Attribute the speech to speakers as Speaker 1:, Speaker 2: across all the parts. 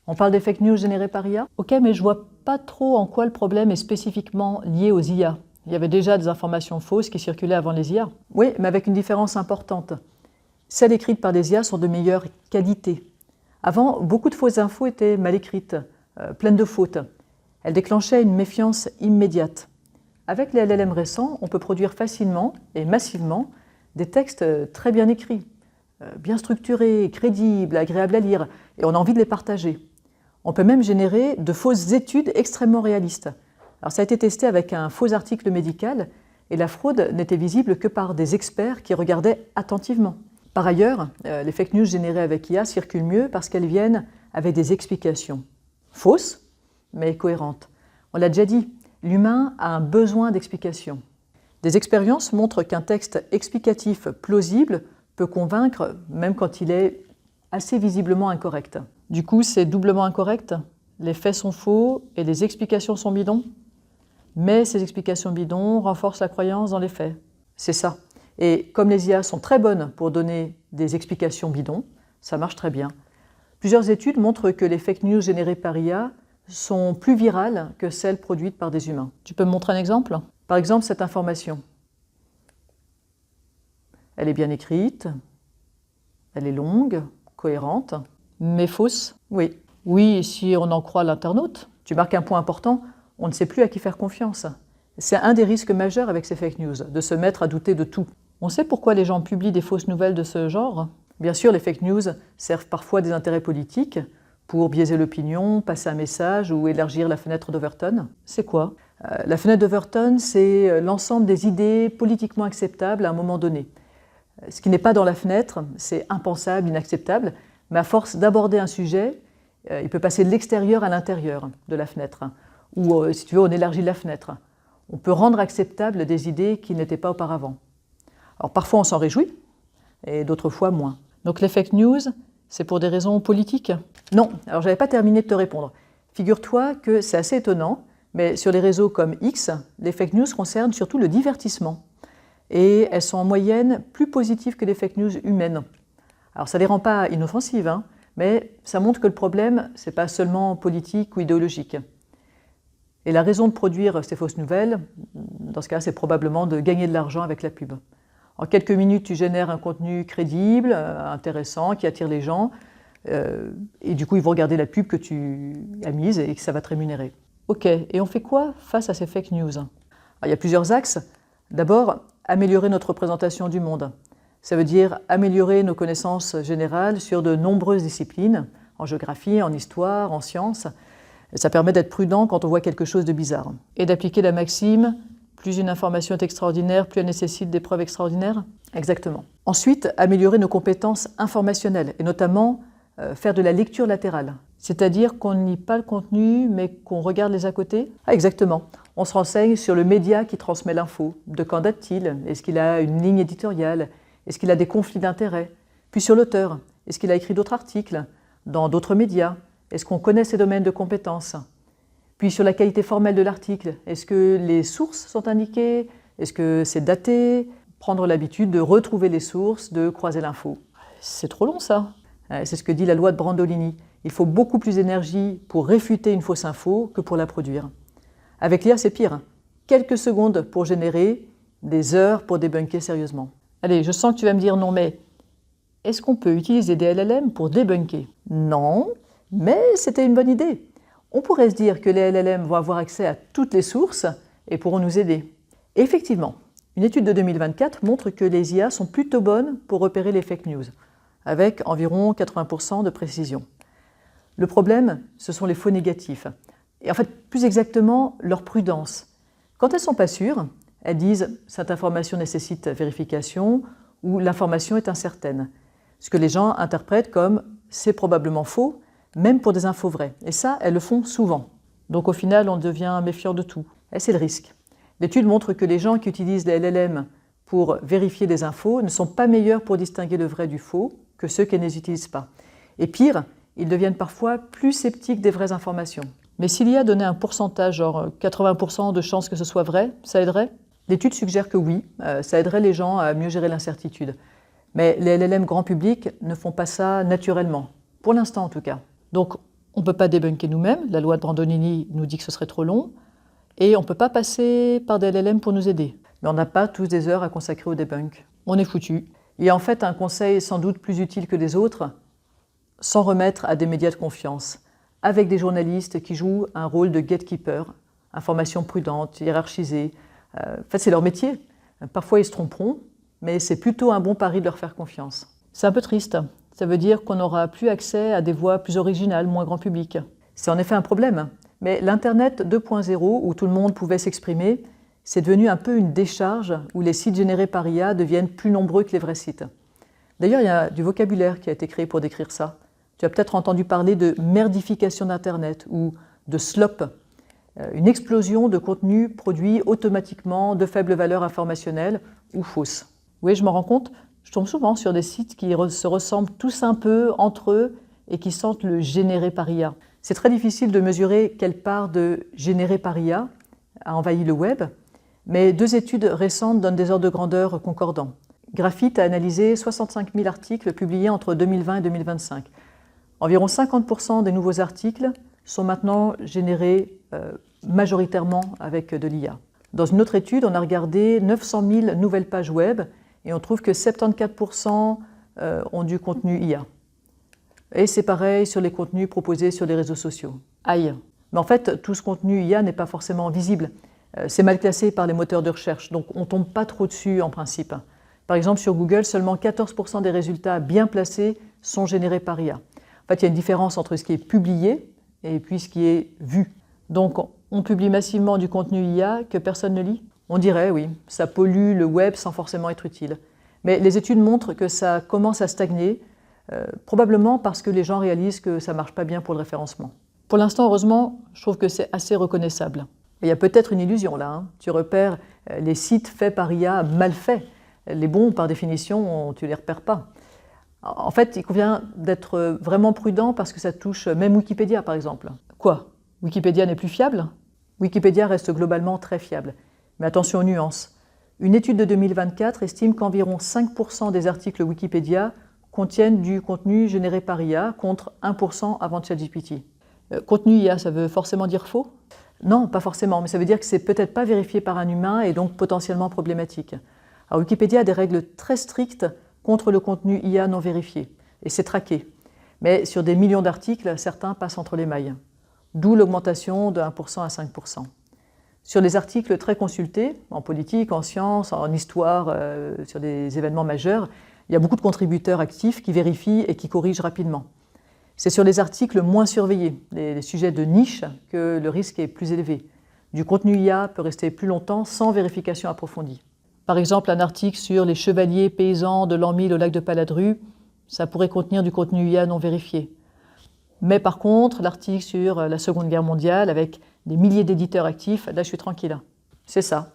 Speaker 1: On parle des fake news générées par IA? Ok, mais je vois pas trop en quoi le problème est spécifiquement lié aux IA. Il y avait déjà des informations fausses qui circulaient avant les IA. Oui, mais avec une différence importante. Celles écrites par des IA sont de meilleure qualité. Avant, beaucoup de fausses infos étaient mal écrites, pleines de fautes. Elles déclenchaient une méfiance immédiate. Avec les LLM récents, on peut produire facilement et massivement des textes très bien écrits, bien structurés, crédibles, agréables à lire, et on a envie de les partager. On peut même générer de fausses études extrêmement réalistes. Alors, ça a été testé avec un faux article médical, et la fraude n'était visible que par des experts qui regardaient attentivement. Par ailleurs, les fake news générées avec IA circulent mieux parce qu'elles viennent avec des explications fausses, mais cohérentes. On l'a déjà dit, l'humain a un besoin d'explications. Des expériences montrent qu'un texte explicatif plausible peut convaincre, même quand il est assez visiblement incorrect. Du coup, c'est doublement incorrect. Les faits sont faux et les explications sont bidons. Mais ces explications bidons renforcent la croyance dans les faits. C'est ça. Et comme les IA sont très bonnes pour donner des explications bidons, ça marche très bien. Plusieurs études montrent que les fake news générées par IA sont plus virales que celles produites par des humains. Tu peux me montrer un exemple? Par exemple, cette information. Elle est bien écrite, elle est longue, cohérente, mais fausse. Oui. Oui, si on en croit l'internaute. Tu marques un point important, on ne sait plus à qui faire confiance. C'est un des risques majeurs avec ces fake news, de se mettre à douter de tout. On sait pourquoi les gens publient des fausses nouvelles de ce genre? Bien sûr, les fake news servent parfois des intérêts politiques pour biaiser l'opinion, passer un message ou élargir la fenêtre d'Overton. C'est quoi? La fenêtre d'Overton, c'est l'ensemble des idées politiquement acceptables à un moment donné. Ce qui n'est pas dans la fenêtre, c'est impensable, inacceptable, mais à force d'aborder un sujet, il peut passer de l'extérieur à l'intérieur de la fenêtre. Ou, si tu veux, on élargit la fenêtre. On peut rendre acceptables des idées qui n'étaient pas auparavant. Alors parfois on s'en réjouit, et d'autres fois moins. Donc les fake news, c'est pour des raisons politiques? Non, alors je n'avais pas terminé de te répondre. Figure-toi que c'est assez étonnant, mais sur les réseaux comme X, les fake news concernent surtout le divertissement. Et elles sont en moyenne plus positives que les fake news humaines. Alors ça ne les rend pas inoffensives, mais ça montre que le problème, ce n'est pas seulement politique ou idéologique. Et la raison de produire ces fausses nouvelles, dans ce cas, c'est probablement de gagner de l'argent avec la pub. En quelques minutes, tu génères un contenu crédible, intéressant, qui attire les gens, et du coup, ils vont regarder la pub que tu as mise et que ça va te rémunérer. Ok, et on fait quoi face à ces fake news? Alors, il y a plusieurs axes. D'abord, améliorer notre représentation du monde. Ça veut dire améliorer nos connaissances générales sur de nombreuses disciplines, en géographie, en histoire, en sciences. Ça permet d'être prudent quand on voit quelque chose de bizarre. Et d'appliquer la maxime, plus une information est extraordinaire, plus elle nécessite des preuves extraordinaires. Exactement. Ensuite, améliorer nos compétences informationnelles, et notamment faire de la lecture latérale. C'est-à-dire qu'on ne lit pas le contenu, mais qu'on regarde les à côté. Ah, exactement. On se renseigne sur le média qui transmet l'info. De quand date-t-il? Est-ce qu'il a une ligne éditoriale? Est-ce qu'il a des conflits d'intérêts? Puis sur l'auteur. Est-ce qu'il a écrit d'autres articles dans d'autres médias? Est-ce qu'on connaît ses domaines de compétences? Puis sur la qualité formelle de l'article. Est-ce que les sources sont indiquées? Est-ce que c'est daté? Prendre l'habitude de retrouver les sources, de croiser l'info. C'est trop long ça. C'est ce que dit la loi de Brandolini. Il faut beaucoup plus d'énergie pour réfuter une fausse info que pour la produire. Avec l'IA, c'est pire. Quelques secondes pour générer, des heures pour débunker sérieusement. Allez, je sens que tu vas me dire non, mais est-ce qu'on peut utiliser des LLM pour débunker? Non, mais c'était une bonne idée. On pourrait se dire que les LLM vont avoir accès à toutes les sources et pourront nous aider. Et effectivement, une étude de 2024 montre que les IA sont plutôt bonnes pour repérer les fake news, avec environ 80% de précision. Le problème, ce sont les faux négatifs. Et en fait, plus exactement, leur prudence. Quand elles ne sont pas sûres, elles disent « cette information nécessite vérification » ou « l'information est incertaine ». Ce que les gens interprètent comme « c'est probablement faux », même pour des infos vraies. Et ça, elles le font souvent. Donc au final, on devient méfiant de tout. Et c'est le risque. L'étude montre que les gens qui utilisent les LLM pour vérifier des infos ne sont pas meilleurs pour distinguer le vrai du faux que ceux qui ne les utilisent pas. Et pire, ils deviennent parfois plus sceptiques des vraies informations. Mais s'il y a donné un pourcentage, genre 80% de chances que ce soit vrai, ça aiderait? L'étude suggère que oui, ça aiderait les gens à mieux gérer l'incertitude. Mais les LLM grand public ne font pas ça naturellement, pour l'instant en tout cas. Donc On ne peut pas débunker nous-mêmes, la loi de Brandolini nous dit que ce serait trop long, et on ne peut pas passer par des LLM pour nous aider. Mais on n'a pas tous des heures à consacrer au debunk. On est foutu. Il y a en fait un conseil sans doute plus utile que les autres, s'en remettre à des médias de confiance, avec des journalistes qui jouent un rôle de gatekeeper, information prudente, hiérarchisée. En fait, c'est leur métier. Parfois, ils se tromperont, mais c'est plutôt un bon pari de leur faire confiance. C'est un peu triste. Ça veut dire qu'on n'aura plus accès à des voix plus originales, moins grand public. C'est en effet un problème. Mais l'Internet 2.0, où tout le monde pouvait s'exprimer, c'est devenu un peu une décharge où les sites générés par IA deviennent plus nombreux que les vrais sites. D'ailleurs, il y a du vocabulaire qui a été créé pour décrire ça. Tu as peut-être entendu parler de merdification d'Internet ou de slop, une explosion de contenus produits automatiquement de faible valeur informationnelle ou fausses. Oui, je m'en rends compte, je tombe souvent sur des sites qui se ressemblent tous un peu entre eux et qui sentent le généré par IA. C'est très difficile de mesurer quelle part de généré par IA a envahi le web, mais 2 études récentes donnent des ordres de grandeur concordants. Graphite a analysé 65 000 articles publiés entre 2020 et 2025. Environ 50% des nouveaux articles sont maintenant générés majoritairement avec de l'IA. Dans une autre étude, on a regardé 900 000 nouvelles pages web et on trouve que 74% ont du contenu IA. Et c'est pareil sur les contenus proposés sur les réseaux sociaux. Aïe! Mais en fait, tout ce contenu IA n'est pas forcément visible. C'est mal classé par les moteurs de recherche, donc on ne tombe pas trop dessus en principe. Par exemple, sur Google, seulement 14% des résultats bien placés sont générés par IA. En fait, il y a une différence entre ce qui est publié et puis ce qui est vu. Donc, on publie massivement du contenu IA que personne ne lit. On dirait, oui, ça pollue le web sans forcément être utile. Mais les études montrent que ça commence à stagner, probablement parce que les gens réalisent que ça ne marche pas bien pour le référencement. Pour l'instant, heureusement, je trouve que c'est assez reconnaissable. Il y a peut-être une illusion là. Tu repères les sites faits par IA mal faits. Les bons, par définition, tu ne les repères pas. En fait, il convient d'être vraiment prudent parce que ça touche même Wikipédia, par exemple. Quoi? Wikipédia n'est plus fiable? Wikipédia reste globalement très fiable. Mais attention aux nuances. Une étude de 2024 estime qu'environ 5% des articles Wikipédia contiennent du contenu généré par IA contre 1% avant ChatGPT. Contenu IA, ça veut forcément dire faux? Non, pas forcément, mais ça veut dire que c'est peut-être pas vérifié par un humain et donc potentiellement problématique. Alors, Wikipédia a des règles très strictes contre le contenu IA non vérifié, et c'est traqué. Mais sur des millions d'articles, certains passent entre les mailles. D'où l'augmentation de 1% à 5%. Sur les articles très consultés, en politique, en sciences, en histoire, sur des événements majeurs, il y a beaucoup de contributeurs actifs qui vérifient et qui corrigent rapidement. C'est sur les articles moins surveillés, les sujets de niche, que le risque est plus élevé. Du contenu IA peut rester plus longtemps sans vérification approfondie. Par exemple, un article sur les chevaliers paysans de l'an 1000 au lac de Paladru, ça pourrait contenir du contenu IA non vérifié. Mais par contre, l'article sur la Seconde Guerre mondiale, avec des milliers d'éditeurs actifs, là je suis tranquille. C'est ça.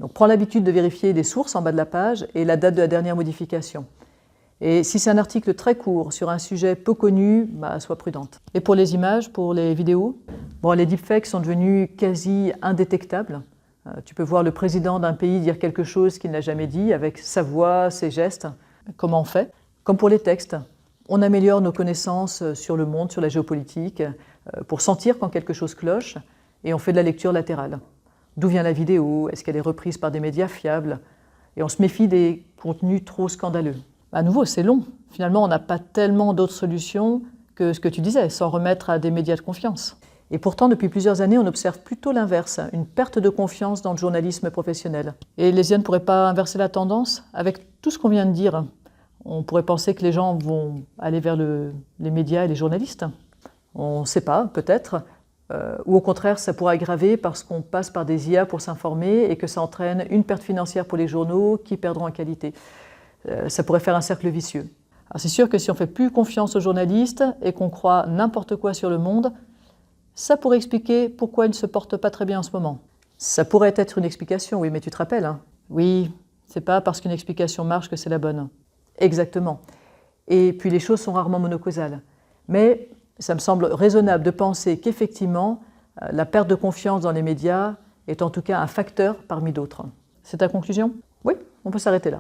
Speaker 1: Donc prends l'habitude de vérifier les sources en bas de la page et la date de la dernière modification. Et si c'est un article très court sur un sujet peu connu, sois prudente. Et pour les images, pour les vidéos, les deepfakes sont devenus quasi indétectables. Tu peux voir le président d'un pays dire quelque chose qu'il n'a jamais dit avec sa voix, ses gestes. Comment on fait? Comme pour les textes. On améliore nos connaissances sur le monde, sur la géopolitique, pour sentir quand quelque chose cloche, et on fait de la lecture latérale. D'où vient la vidéo? Est-ce qu'elle est reprise par des médias fiables? Et on se méfie des contenus trop scandaleux. À nouveau, c'est long. Finalement, on n'a pas tellement d'autres solutions que ce que tu disais, s'en remettre à des médias de confiance. Et pourtant, depuis plusieurs années, on observe plutôt l'inverse, une perte de confiance dans le journalisme professionnel. Et les IA ne pourraient pas inverser la tendance? Avec tout ce qu'on vient de dire, on pourrait penser que les gens vont aller vers les médias et les journalistes. On ne sait pas, peut-être. Ou au contraire, ça pourrait aggraver parce qu'on passe par des IA pour s'informer et que ça entraîne une perte financière pour les journaux qui perdront en qualité. Ça pourrait faire un cercle vicieux. Alors c'est sûr que si on ne fait plus confiance aux journalistes et qu'on croit n'importe quoi sur le monde, ça pourrait expliquer pourquoi ils ne se portent pas très bien en ce moment. Ça pourrait être une explication, oui, mais tu te rappelles, hein? Oui, c'est pas parce qu'une explication marche que c'est la bonne. Exactement. Et puis les choses sont rarement monocausales. Mais ça me semble raisonnable de penser qu'effectivement, la perte de confiance dans les médias est en tout cas un facteur parmi d'autres. C'est ta conclusion? Oui, on peut s'arrêter là.